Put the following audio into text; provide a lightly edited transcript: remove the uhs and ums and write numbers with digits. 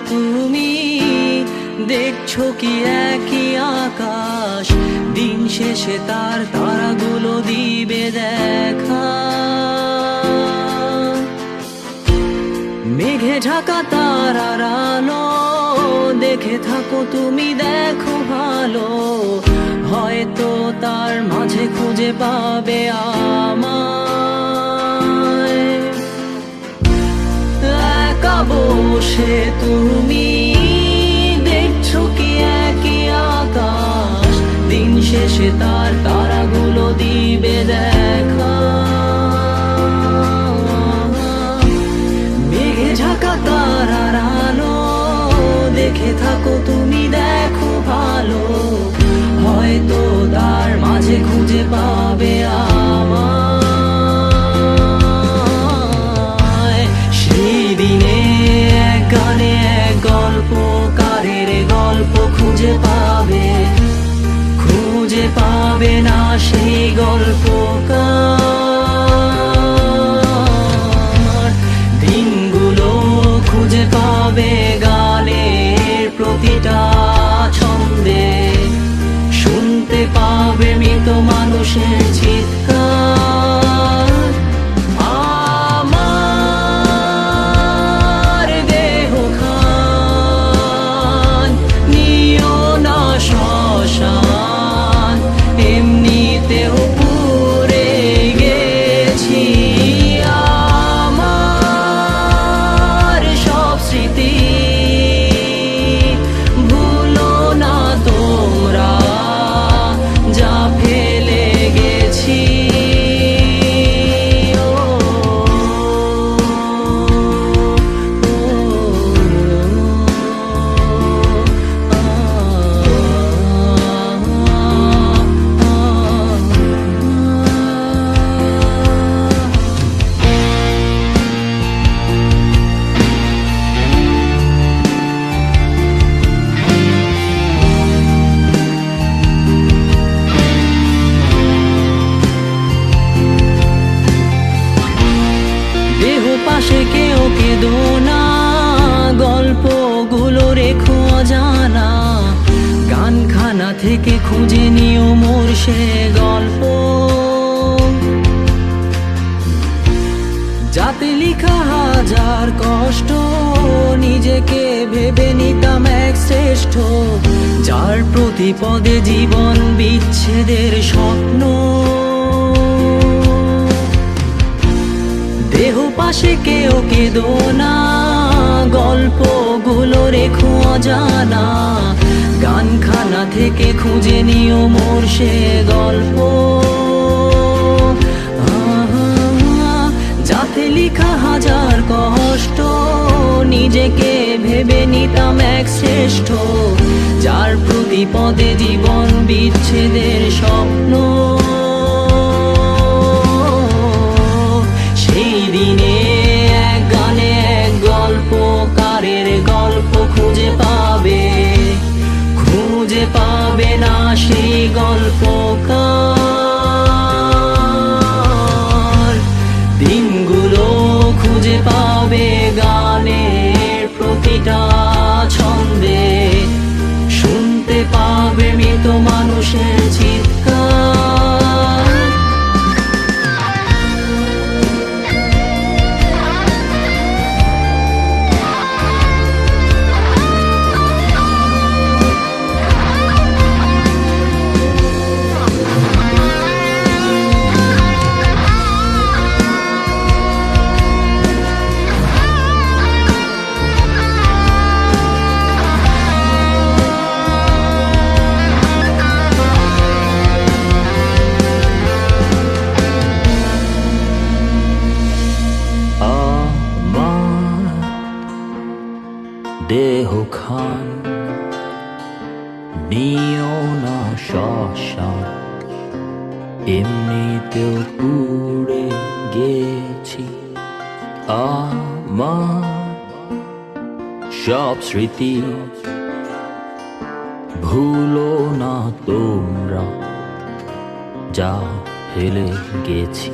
তুমি দেখছো কি একই আকাশ, দিন শেষে তার তারাগুলো দিবে দেখা। মেঘে ঢাকা তারার আলো দেখে থাকো তুমি, দেখো ভালো, হয়তো তার মাঝে খুঁজে পাবে আমায়। একা বসে তুমি দেখছো কি একই আকাশ, দিন শেষে তার তারাগুলো দিবে দেখা। মেঘে ঢাকা তারার আলো দেখে থাকো তুমি, দেখো ভালো, হয়তো তার মাঝে খুঁজে পাবে আমায়। সেই দিনে এক গানে এক গল্পকারের গল্প খুঁজে পাবে, খুঁজে পাবে না সেই গল্পকার। দিনগুলো খুঁজে পাবে গানের প্রতিটা ছন্দে, শুনতে পাবে মৃত মানুষের চিৎকার। আমার দেহ খান নিও না শ্মশান, এমনিতেও পুড়ে গেছি। আমার সব স্মৃতি ভুলো না তোমরা, যা ফেলে গেছি। পাশে কেউ কেঁদো না, গল্পগুলো রেখো অজানা, গানখানা থেকে খুঁজে নিও মোর সে গল্প, যাতে লিখা হাজার কষ্ট নিজেকে ভেবে নিতাম এক শ্রেষ্ঠ, যার প্রতি পদে জীবন বিচ্ছেদের স্বপ্ন। দেহ পাশে কেউ কেঁদো না, গল্পগুলো রেখো অজানা, গানখানা থেকে খুঁজে নিও মোর সে গল্প, যাতে লিখা হাজার কষ্ট নিজেকে ভেবে নিতাম এক শ্রেষ্ঠ, যার প্রতি পদে জীবন বিচ্ছেদের স্বপ্ন। সেই দিনে এক গানে এক গল্পকারের গল্প খুঁজে পাবে, খুঁজে পাবে না সেই গল্পকার। দিনগুলো খুঁজে পাবে গানের প্রতিটা ছন্দে, শুনতে পাবে মৃত মানুষের চিৎকার। দেহ খান নিও না শ্মশান, এমনিতেও পুড়ে গেছি। আমার সব স্মৃতি ভুলো না তোমরা, যা ফেলে গেছি।